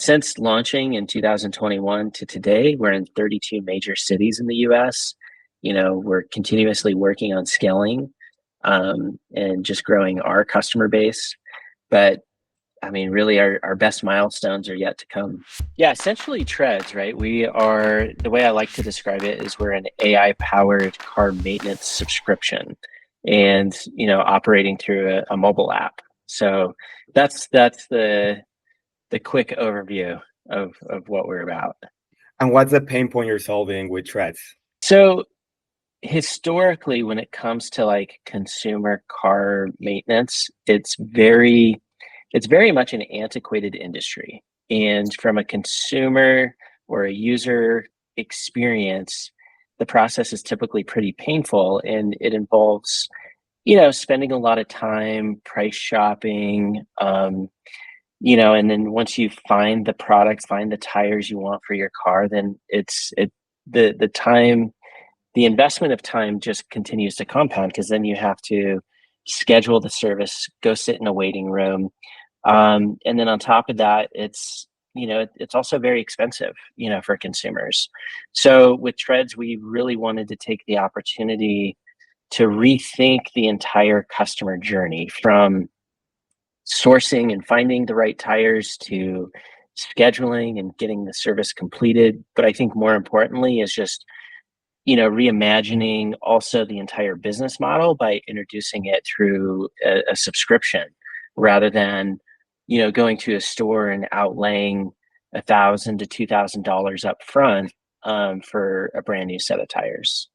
Since launching in 2021 to today, we're in 32 major cities in the US. We're continuously working on scaling and just growing our customer base. But I mean, really, our best milestones are yet to come. Yeah, essentially treads, right? We are, the way I like to describe it is we're an AI powered car maintenance subscription and, operating through a mobile app. So that's the quick overview of what we're about. And what's the pain point you're solving with threads? So historically, when it comes to like consumer car maintenance, it's very much an antiquated industry. And from a consumer or a user experience, the process is typically pretty painful and it involves, spending a lot of time price shopping, and then once you find the products, find the tires you want for your car, then the time, the investment of time just continues to compound because then you have to schedule the service, go sit in a waiting room, and then on top of that, it's also very expensive, for consumers. So with Treads, we really wanted to take the opportunity to rethink the entire customer journey from sourcing and finding the right tires to scheduling and getting the service completed. But I think more importantly is just, reimagining also the entire business model by introducing it through a subscription rather than, going to a store and outlaying $1,000 to $2,000 up front for a brand new set of tires.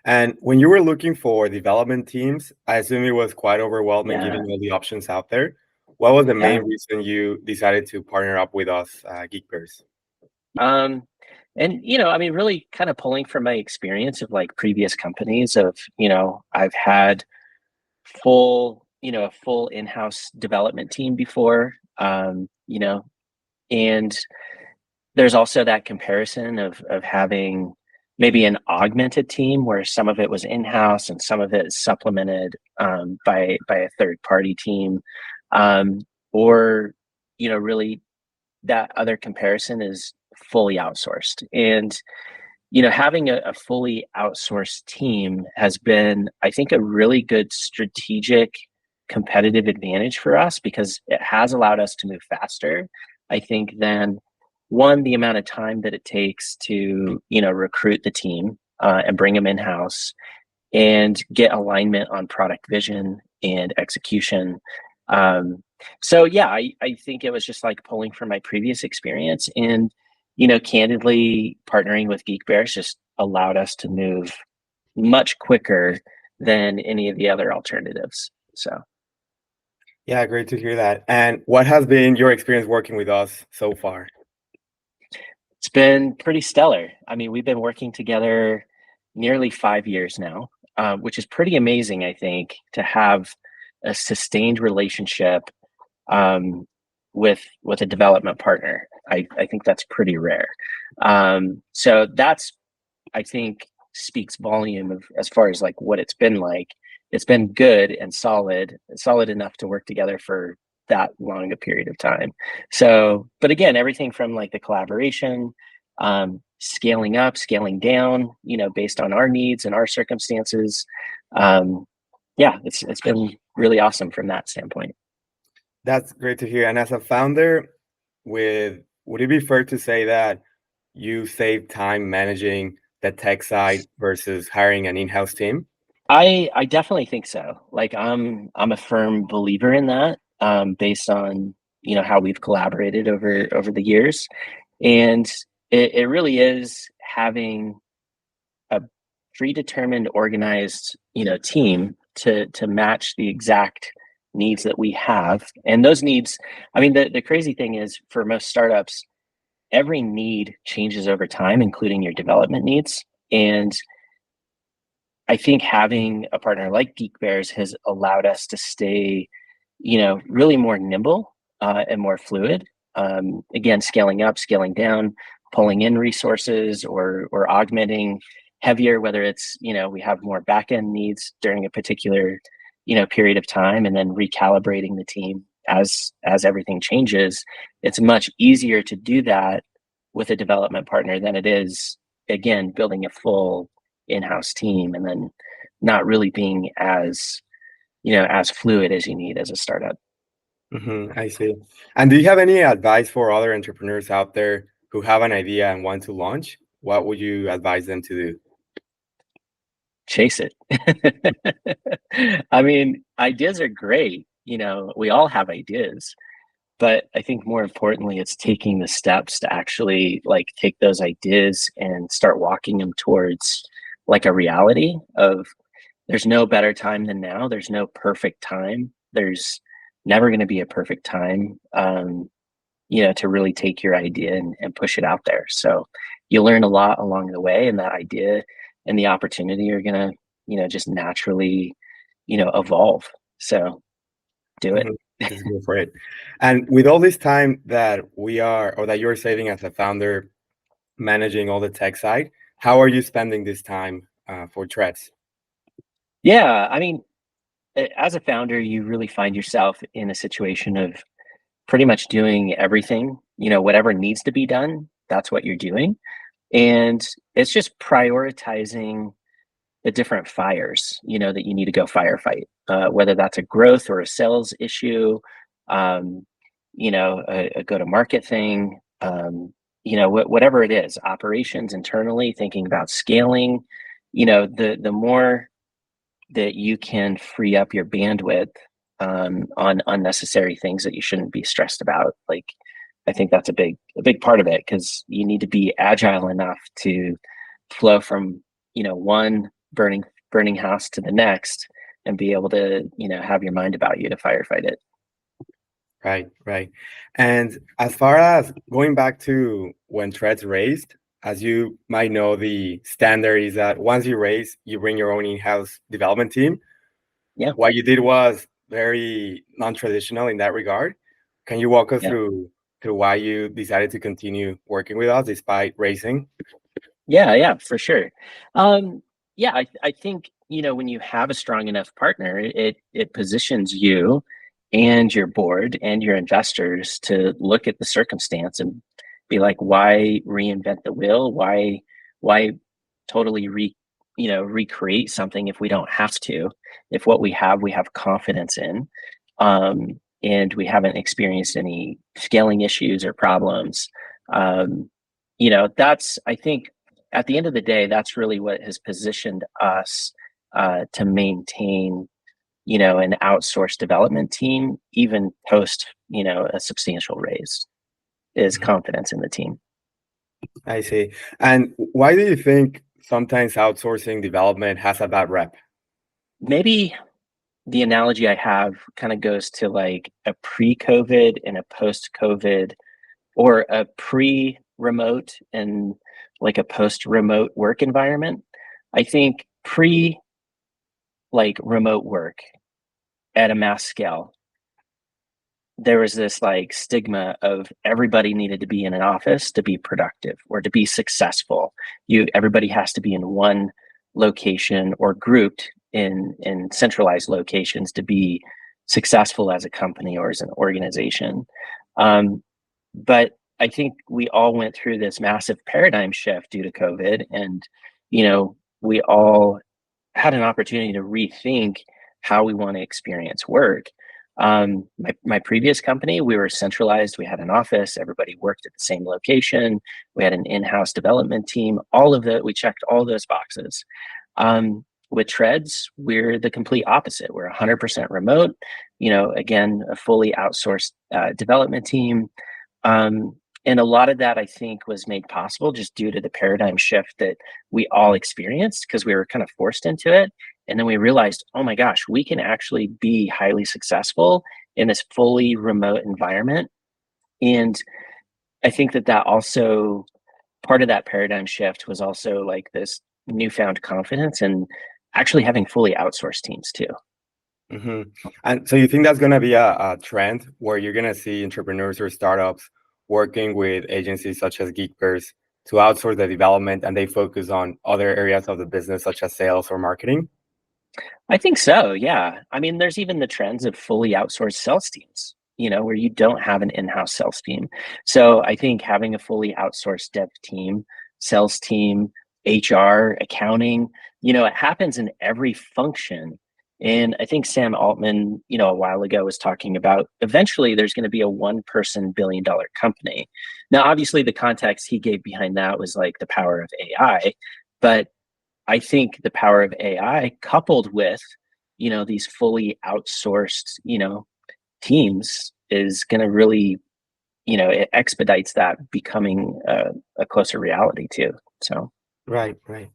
And when you were looking for development teams, I assume it was quite overwhelming Yeah. given all the options out there. What was the Yeah. main reason you decided to partner up with us, Geekbears? Um, and I mean, really kind of pulling from my experience of like previous companies of, I've had a full in-house development team before, and there's also that comparison of having maybe an augmented team where some of it was in-house and some of it is supplemented by a third party team, or really that other comparison is fully outsourced. And having a fully outsourced team has been, I think, a really good strategic competitive advantage for us because it has allowed us to move faster, I think, than one, the amount of time that it takes to, recruit the team and bring them in-house and get alignment on product vision and execution. So yeah, I think it was just like pulling from my previous experience and, candidly partnering with Geekbears just allowed us to move much quicker than any of the other alternatives. So Yeah, great to hear that. And what has been your experience working with us so far? it's been pretty stellar. I mean, we've been working together nearly 5 years now, which is pretty amazing, I think, to have a sustained relationship with a development partner. I think that's pretty rare. So that's, I think, speaks volume of as far as like what it's been like. It's been good and solid enough to work together for that long a period of time. So, but again, everything from like the collaboration, scaling up, scaling down, based on our needs and our circumstances. Yeah, it's been really awesome from that standpoint. That's great to hear. And as a founder, would it be fair to say that you save time managing the tech side versus hiring an in-house team? I definitely think so. Like I'm a firm believer in that, based on how we've collaborated over the years, and it really is having a predetermined, organized team to match the exact needs that we have, and those needs. I mean, the crazy thing is for most startups, every need changes over time, including your development needs, and I think having a partner like Geek Bears has allowed us to stay, really more nimble and more fluid. Again, scaling up, scaling down, pulling in resources or augmenting heavier, whether it's, we have more back end needs during a particular, period of time, and then recalibrating the team as everything changes, it's much easier to do that with a development partner than it is, again, building a full in-house team and then not really being as, as fluid as you need as a startup. I see. And do you have any advice for other entrepreneurs out there who have an idea and want to launch? What would you advise them to do? Chase it. I mean, ideas are great. We all have ideas, but I think more importantly, it's taking the steps to actually like take those ideas and start walking them towards like a reality of there's no better time than now. There's no perfect time. There's never going to be a perfect time, to really take your idea and push it out there. So you learn a lot along the way, and that idea and the opportunity are going to, just naturally, evolve. So do it. Mhm. Just go for it. And with all this time that we are, or that you're saving as a founder, managing all the tech side, how are you spending this time for Threads? Yeah. I mean, as a founder, you really find yourself in a situation of pretty much doing everything, whatever needs to be done, that's what you're doing. And it's just prioritizing the different fires, that you need to go firefight, whether that's a growth or a sales issue, um, a go-to-market thing, whatever it is, operations internally, thinking about scaling, the more that you can free up your bandwidth on unnecessary things that you shouldn't be stressed about. Like, I think that's a big part of it because you need to be agile enough to flow from one burning house to the next and be able to have your mind about you to firefight it. Right, right. And as far as going back to when Threads raised, as you might know, the standard is that once you raise, you bring your own in-house development team. Yeah, What you did was very non-traditional in that regard. Can you walk us yeah. through why you decided to continue working with us despite raising? Yeah, for sure. Yeah, I think when you have a strong enough partner, it positions you and your board and your investors to look at the circumstance and be like, why reinvent the wheel? Why totally recreate something if we don't have to? If what we have confidence in, and we haven't experienced any scaling issues or problems. That's I think at the end of the day, that's really what has positioned us to maintain, an outsourced development team, even post, a substantial raise, is Mhm. confidence in the team. I see. And why do you think sometimes outsourcing development has a bad rep? Maybe the analogy I have kind of goes to like a pre-COVID and a post-COVID, or a pre-remote and like a post-remote work environment. I think pre like remote work at a mass scale, there was this like stigma of everybody needed to be in an office to be productive or to be successful. Everybody has to be in one location or grouped in centralized locations to be successful as a company or as an organization. Um, but I think we all went through this massive paradigm shift due to COVID, and we all had an opportunity to rethink how we want to experience work. My previous company, we were centralized. We had an office. Everybody worked at the same location. We had an in-house development team. All of that, we checked all those boxes. With Treads, we're the complete opposite. We're 100% remote. Again, a fully outsourced development team. Um, and a lot of that, I think, was made possible just due to the paradigm shift that we all experienced because we were kind of forced into it. And then we realized, oh my gosh, we can actually be highly successful in this fully remote environment. And I think that also part of that paradigm shift was also like this newfound confidence and actually having fully outsourced teams too. hmm And so you think that's going to be a trend where you're going to see entrepreneurs or startups working with agencies such as Geekbears to outsource the development and they focus on other areas of the business such as sales or marketing? I think so. Yeah. I mean, there's even the trends of fully outsourced sales teams. where you don't have an in-house sales team. So I think having a fully outsourced dev team, sales team, HR, accounting, it happens in every function. And I think Sam Altman, a while ago was talking about eventually there's going to be a one-person billion-dollar company. Now, obviously, the context he gave behind that was like the power of AI, but I think the power of AI coupled with, these fully outsourced, teams is going to really, it expedites that becoming a closer reality too. So, Right, right.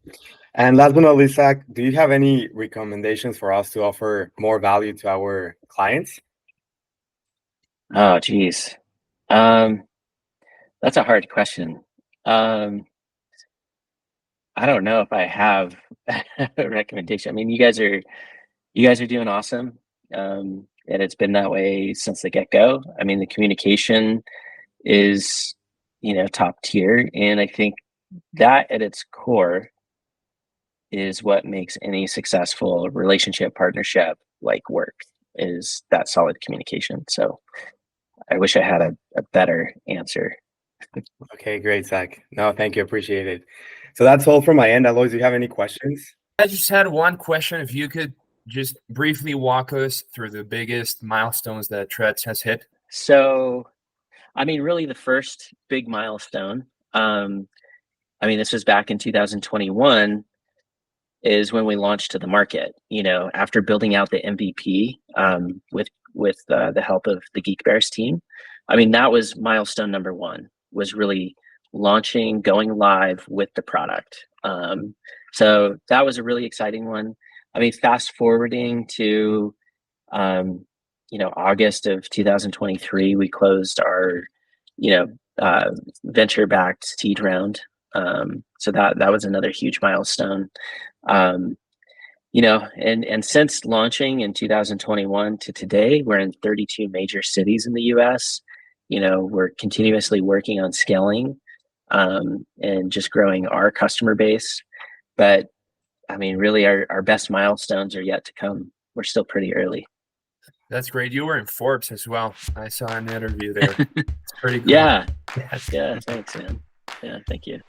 And last but not least, Zach, do you have any recommendations for us to offer more value to our clients? oh, geez. Um, that's a hard question. Um, I don't know if I have a recommendation. I mean, you guys are doing awesome. And it's been that way since the get-go. I mean, the communication is, top tier. And I think that at its core is what makes any successful relationship partnership like work is that solid communication. So I wish I had a better answer. Okay, great, Zach. No, thank you. Appreciate it. So that's all from my end. Alois, do you have any questions? I just had one question. If you could just briefly walk us through the biggest milestones that Threads has hit. So, I mean, really the first big milestone, I mean, this was back in 2021 is when we launched to the market, after building out the MVP with the help of the Geekbears team. I mean, that was milestone number one, was really launching, going live with the product. So that was a really exciting one. I mean, fast forwarding to August of 2023, we closed our venture-backed seed round. So that was another huge milestone. Um, and since launching in 2021 to today, we're in 32 major cities in the US. We're continuously working on scaling and just growing our customer base. But I mean, really, our best milestones are yet to come. We're still pretty early. That's great. You were in Forbes as well. I saw an interview there. It's pretty cool. Yeah. Yeah. Thanks, man. Yeah. Thank you.